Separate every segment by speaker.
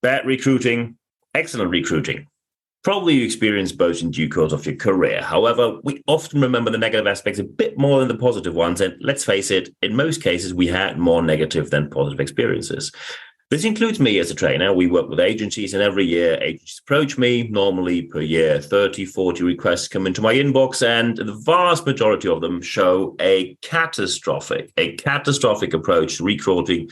Speaker 1: Bad recruiting, excellent recruiting. Probably you experience both in due course of your career. However, we often remember the negative aspects a bit more than the positive ones. And let's face it, in most cases, we had more negative than positive experiences. This includes me as a trainer. We work with agencies, and every year agencies approach me. Normally per year, 30, 40 requests come into my inbox, and the vast majority of them show a catastrophic approach to recruiting,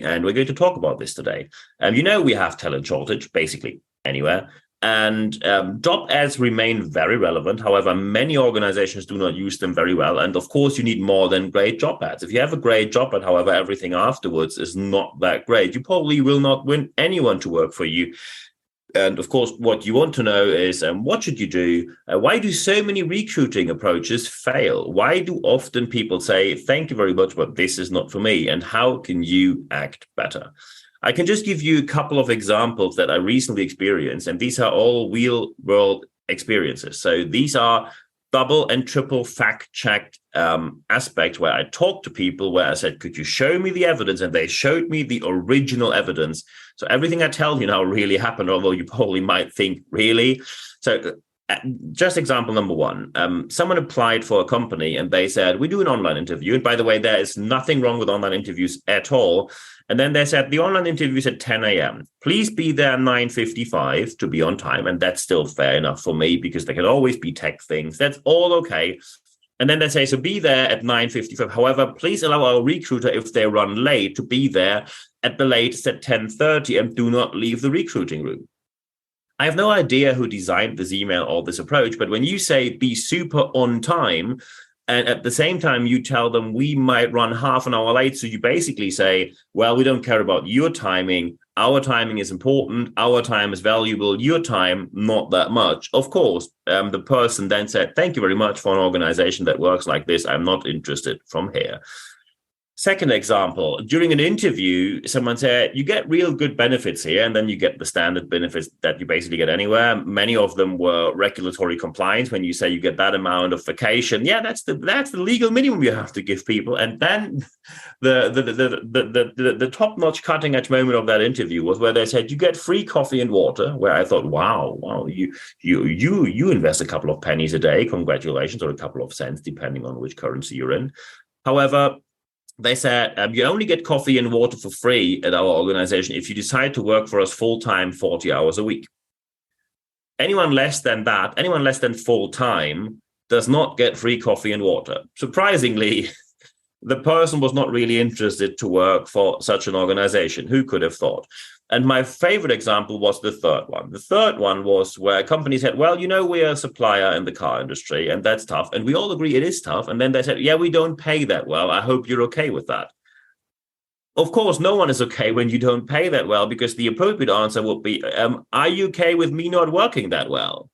Speaker 1: and we're going to talk about this today. We have talent shortage basically anywhere. And job ads remain very relevant. However, many organizations do not use them very well. And of course, you need more than great job ads. If you have a great job ad, however, everything afterwards is not that great, you probably will not win anyone to work for you. And of course, what you want to know is what should you do? Why do so many recruiting approaches fail? Why do often people say, thank you very much, but this is not for me? And how can you act better? I can just give you a couple of examples that I recently experienced, and these are all real world experiences. So these are double and triple fact-checked aspects where I talked to people where I said, could you show me the evidence? And they showed me the original evidence. So everything I tell you now really happened, although you probably might think, really? So just example number one, someone applied for a company and they said, we do an online interview. And by the way, there is nothing wrong with online interviews at all. And then they said, the online interview is at 10 a.m. Please be there 9:55 to be on time. And that's still fair enough for me because there can always be tech things. That's all okay. And then they say, so be there at 9:55. However, please allow our recruiter, if they run late, to be there at the latest at 10:30 and do not leave the recruiting room. I have no idea who designed this email or this approach, but when you say be super on time, and at the same time, you tell them we might run half an hour late. So you basically say, well, we don't care about your timing. Our timing is important. Our time is valuable. Your time, not that much. Of course, the person then said, thank you very much for an organization that works like this. I'm not interested from here. Second example, during an interview, someone said, you get real good benefits here, and then you get the standard benefits that you basically get anywhere. Many of them were regulatory compliance. When you say you get that amount of vacation, yeah, that's the legal minimum you have to give people. And then the top-notch cutting-edge moment of that interview was where they said, you get free coffee and water, where I thought, wow, you invest a couple of pennies a day, congratulations, or a couple of cents, depending on which currency you're in. However, they said, you only get coffee and water for free at our organization if you decide to work for us full-time, 40 hours a week. Anyone less than that, anyone less than full-time does not get free coffee and water. Surprisingly, the person was not really interested to work for such an organization. Who could have thought? And my favorite example was the third one. The third one was where companies said, well, we're a supplier in the car industry, and that's tough. And we all agree it is tough. And then they said, yeah, we don't pay that well. I hope you're okay with that. Of course, no one is okay when you don't pay that well, because the appropriate answer would be, are you okay with me not working that well?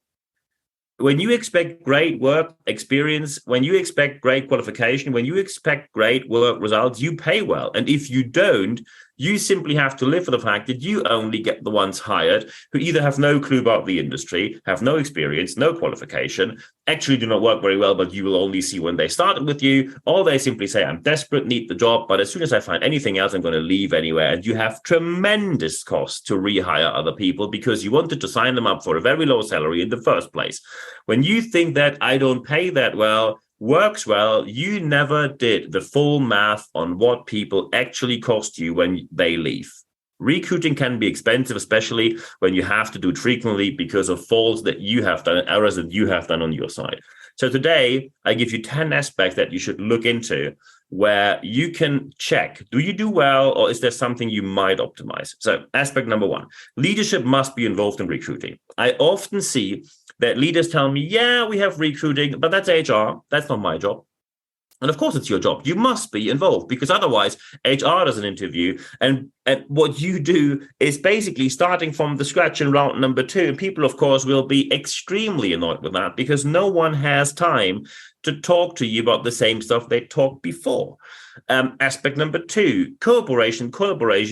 Speaker 1: When you expect great work experience, when you expect great qualification, when you expect great work results, you pay well. And if you don't, you simply have to live with the fact that you only get the ones hired who either have no clue about the industry, have no experience, no qualification, actually do not work very well, but you will only see when they started with you, or they simply say, I'm desperate, need the job, but as soon as I find anything else, I'm going to leave anywhere. And you have tremendous costs to rehire other people because you wanted to sign them up for a very low salary in the first place. When you think that I don't pay that well, works well, you never did the full math on what people actually cost you when they leave. Recruiting can be expensive, especially when you have to do it frequently because of faults that you have done, errors that you have done on your side. So today, I give you 10 aspects that you should look into where you can check, do you do well, or is there something you might optimize? So aspect number one, leadership must be involved in recruiting. I often see that leaders tell me, yeah, we have recruiting, but that's HR. That's not my job. And of course, it's your job. You must be involved because otherwise HR does an interview. And what you do is basically starting from the scratch in round number two. And people, of course, will be extremely annoyed with that because no one has time to talk to you about the same stuff they talked before. Aspect number 2, collaboration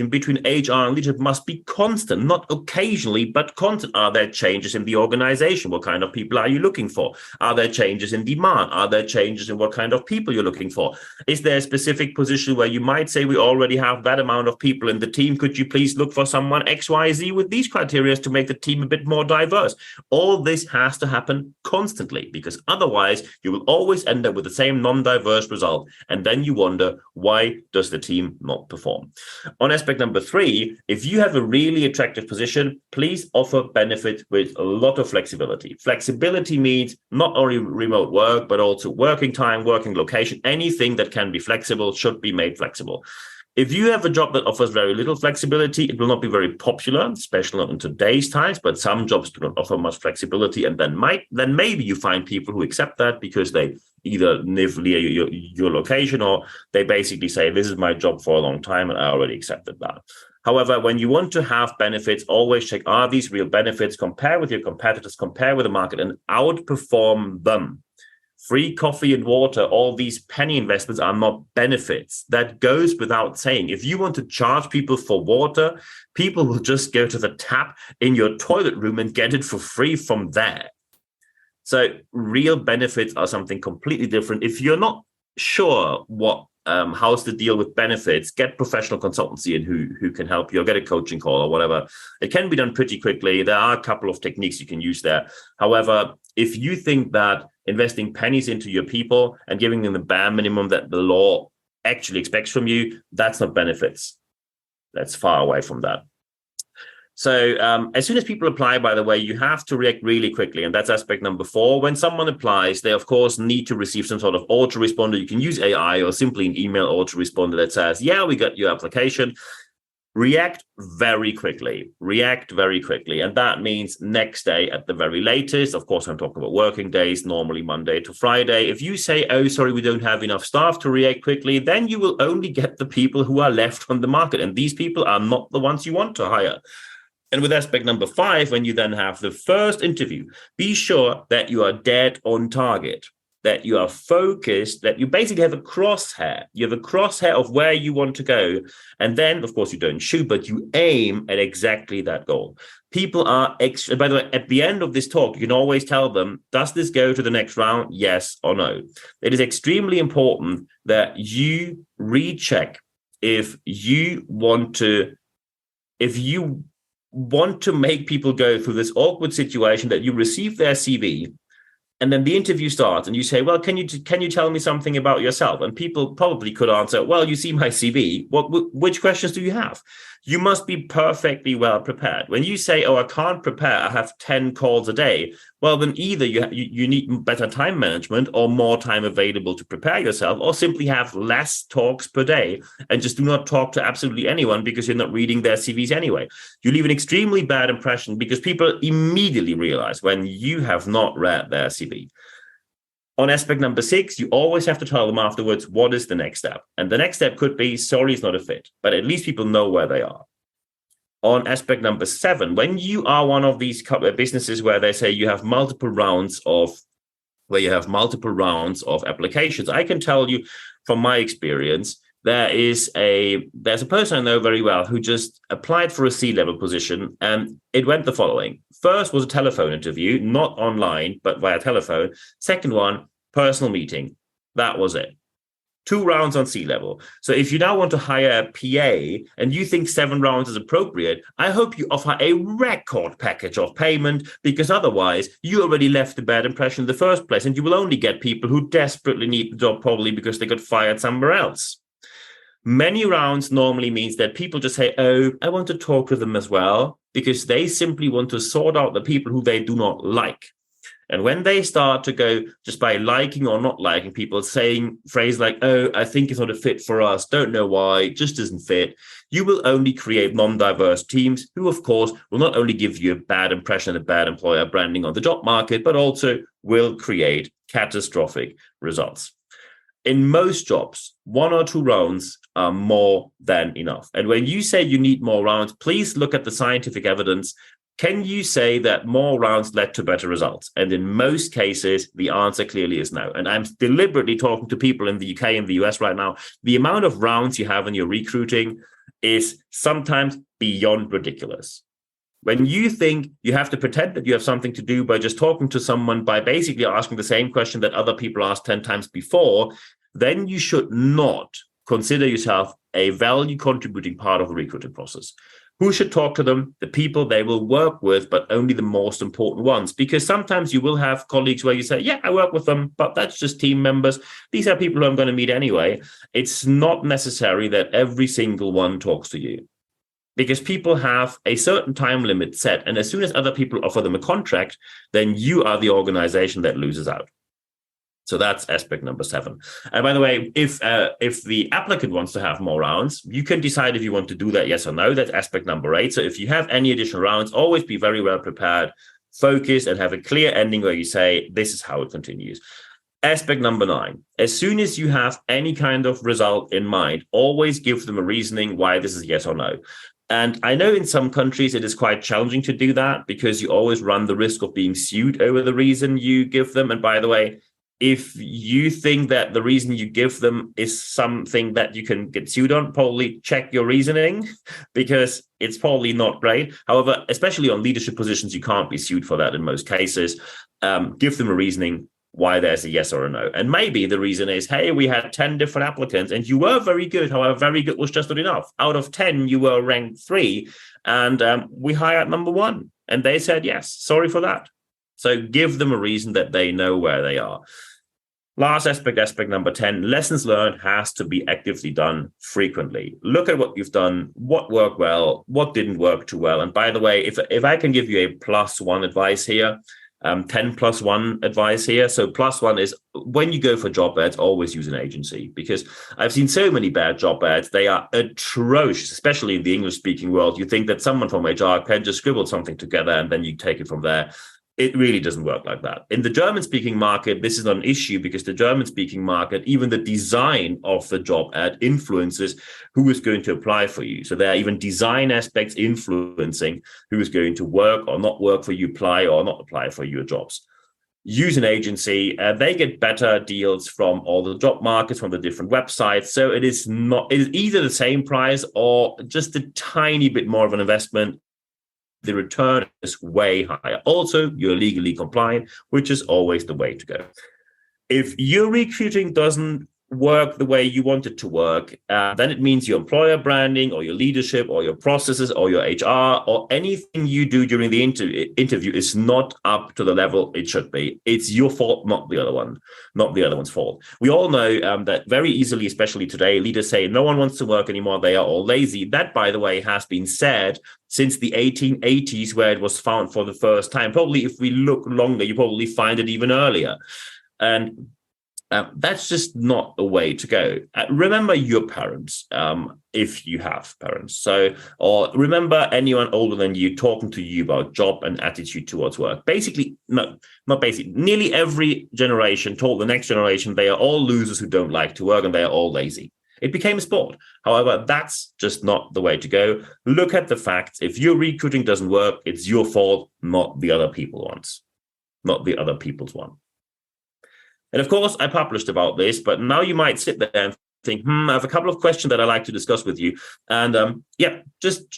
Speaker 1: between HR and leadership must be constant, not occasionally, but constant. Are there changes in the organization? What kind of people are you looking for? Are there changes in demand? Are there changes in what kind of people you're looking for? Is there a specific position where you might say, we already have that amount of people in the team? Could you please look for someone XYZ with these criteria to make the team a bit more diverse? All this has to happen constantly, because otherwise you will always end up with the same non-diverse result. And then you wonder, why does the team not perform? On aspect number 3, if you have a really attractive position, please offer benefits with a lot of flexibility. Flexibility means not only remote work, but also working time, working location. Anything that can be flexible should be made flexible. If you have a job that offers very little flexibility, it will not be very popular, especially not in today's times, but some jobs do not offer much flexibility, and then maybe you find people who accept that because they either live near your location, or they basically say, this is my job for a long time and I already accepted that. However, when you want to have benefits, always check, are these real benefits? Compare with your competitors, compare with the market, and outperform them. Free coffee and water, all these penny investments are not benefits. That goes without saying. If you want to charge people for water, people will just go to the tap in your toilet room and get it for free from there. So real benefits are something completely different. If you're not sure how's the deal with benefits, get professional consultancy and who can help you, or get a coaching call or whatever. It can be done pretty quickly. There are a couple of techniques you can use there. However, if you think that investing pennies into your people and giving them the bare minimum that the law actually expects from you, that's not benefits. That's far away from that. So as soon as people apply, by the way, you have to react really quickly. And that's aspect number 4. When someone applies, they, of course, need to receive some sort of autoresponder. You can use AI or simply an email autoresponder that says, yeah, we got your application. React very quickly. And that means next day at the very latest. Of course, I'm talking about working days, normally Monday to Friday. If you say, oh, sorry, we don't have enough staff to react quickly, then you will only get the people who are left on the market. And these people are not the ones you want to hire. And with aspect number 5, when you then have the first interview, be sure that you are dead on target, that you are focused, that you basically have a crosshair. You have a crosshair of where you want to go. And then, of course, you don't shoot, but you aim at exactly that goal. People are, by the way, at the end of this talk, you can always tell them, does this go to the next round? Yes or no. It is extremely important that you recheck if you want to make people go through this awkward situation that you receive their CV, and then the interview starts and you say, well, can you tell me something about yourself? And people probably could answer, well, you see my CV. Which questions do you have? You must be perfectly well prepared. When you say, oh, I can't prepare, I have 10 calls a day, well, then either you need better time management or more time available to prepare yourself, or simply have less talks per day and just do not talk to absolutely anyone because you're not reading their CVs anyway. You leave an extremely bad impression because people immediately realize when you have not read their CV. On aspect number 6, you always have to tell them afterwards, what is the next step? And the next step could be, sorry, it's not a fit, but at least people know where they are. On aspect number 7, when you are one of these businesses where they say you have multiple rounds of applications, I can tell you from my experience, there's a person I know very well who just applied for a C-level position, and it went the following. First was a telephone interview, not online, but via telephone. Second one, personal meeting. That was it. 2 rounds on C-level. So if you now want to hire a PA and you think 7 rounds is appropriate, I hope you offer a record package of payment, because otherwise you already left a bad impression in the first place, and you will only get people who desperately need the job, probably because they got fired somewhere else. Many rounds normally means that people just say, oh, I want to talk to them as well, because they simply want to sort out the people who they do not like. And when they start to go just by liking or not liking people, saying phrases like, oh, I think it's not a fit for us, don't know why, just doesn't fit, you will only create non-diverse teams who, of course, will not only give you a bad impression, a bad employer branding on the job market, but also will create catastrophic results. In most jobs, 1 or 2 rounds are more than enough. And when you say you need more rounds, please look at the scientific evidence. Can you say that more rounds led to better results? And in most cases, the answer clearly is no. And I'm deliberately talking to people in the UK and the US right now. The amount of rounds you have in your recruiting is sometimes beyond ridiculous. When you think you have to pretend that you have something to do by just talking to someone, by basically asking the same question that other people asked 10 times before, then you should not consider yourself a value contributing part of the recruiting process. Who should talk to them? The people they will work with, but only the most important ones. Because sometimes you will have colleagues where you say, yeah, I work with them, but that's just team members. These are people who I'm going to meet anyway. It's not necessary that every single one talks to you, because people have a certain time limit set. And as soon as other people offer them a contract, then you are the organization that loses out. So that's aspect number 7. And by the way, if the applicant wants to have more rounds, you can decide if you want to do that, yes or no. That's aspect number 8. So if you have any additional rounds, always be very well prepared, focus, and have a clear ending where you say, this is how it continues. Aspect number 9, as soon as you have any kind of result in mind, always give them a reasoning why this is yes or no. And I know in some countries it is quite challenging to do that, because you always run the risk of being sued over the reason you give them. And by the way, if you think that the reason you give them is something that you can get sued on, probably check your reasoning, because it's probably not great. However, especially on leadership positions, you can't be sued for that in most cases. Give them a reasoning why there's a yes or a no. And maybe the reason is, hey, we had 10 different applicants and you were very good. However, very good was just not enough. Out of 10, you were ranked 3, and we hired number 1. And they said yes. Sorry for that. So give them a reason that they know where they are. Last aspect number 10, lessons learned has to be actively done frequently. Look at what you've done, what worked well, what didn't work too well. And by the way, if I can give you a +1 advice here, 10 +1 advice here. So +1 is, when you go for job ads, always use an agency, because I've seen so many bad job ads. They are atrocious, especially in the English speaking world. You think that someone from HR can just scribble something together and then you take it from there. It really doesn't work like that. In the German-speaking market, this is not an issue, because the German-speaking market, even the design of the job ad influences who is going to apply for you. So there are even design aspects influencing who is going to work or not work for you, apply or not apply for your jobs. Use an agency. They get better deals from all the job markets, from the different websites. So it is either the same price or just a tiny bit more of an investment. The return is way higher. Also, you're legally compliant, which is always the way to go. If your recruiting doesn't work the way you want it to work, then it means your employer branding or your leadership or your processes or your HR or anything you do during the interview is not up to the level it should be. It's your fault, not the other one's fault. We all know that very easily, especially today, leaders say no one wants to work anymore. They are all lazy. That, by the way, has been said since the 1880s, where it was found for the first time. Probably if we look longer, you probably find it even earlier. And that's just not a way to go. Remember your parents, if you have parents. Or remember anyone older than you talking to you about job and attitude towards work. Nearly every generation told the next generation they are all losers who don't like to work and they are all lazy. It became a sport. However, that's just not the way to go. Look at the facts. If your recruiting doesn't work, it's your fault, not the other people's one. And of course, I published about this, but now you might sit there and think, I have a couple of questions that I'd like to discuss with you. And just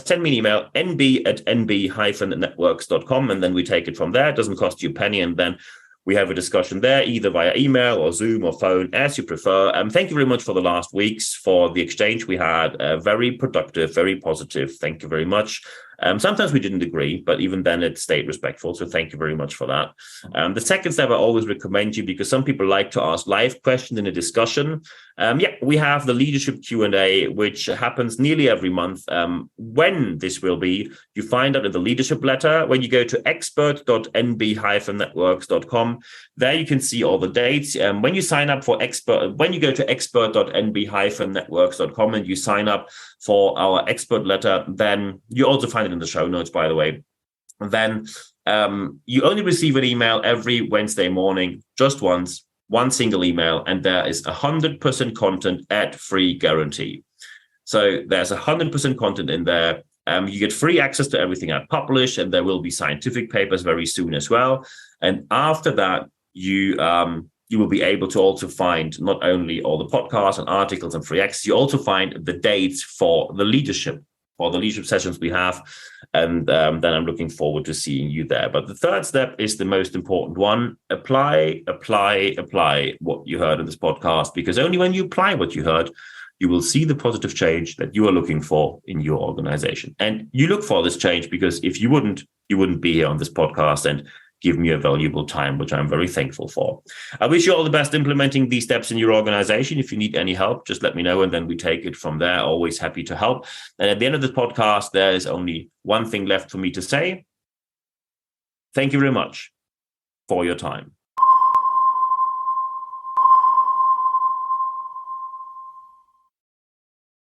Speaker 1: send me an email, nb@nb-networks.com, and then we take it from there. It doesn't cost you a penny, and then we have a discussion there, either via email or Zoom or phone, as you prefer. Thank you very much for the last weeks, for the exchange we had. Very productive, very positive. Thank you very much. Sometimes we didn't agree, but even then it stayed respectful. So thank you very much for that. The second step I always recommend you, because some people like to ask live questions in a discussion. We have the leadership Q&A, which happens nearly every month. When this will be, you find out in the leadership letter. When you go to expert.nb-networks.com, there you can see all the dates. When you sign up for when you go to expert.nb-networks.com and you sign up for our expert letter, then you also find it in the show notes, by the way. Then you only receive an email every Wednesday morning, just once, one single email, and there is 100% content ad-free guarantee. So there's 100% content in there. You get free access to everything I publish, and there will be scientific papers very soon as well. And after that, you will be able to also find not only all the podcasts and articles and free access, you also find the dates for the leadership sessions we have. And then I'm looking forward to seeing you there. But the third step is the most important one. Apply what you heard in this podcast, because only when you apply what you heard, you will see the positive change that you are looking for in your organization. And you look for this change because if you wouldn't be here on this podcast and give me a valuable time, which I'm very thankful for. I wish you all the best implementing these steps in your organization. If you need any help, just let me know, and then we take it from there. Always happy to help. And at the end of this podcast, there is only one thing left for me to say. Thank you very much for your time.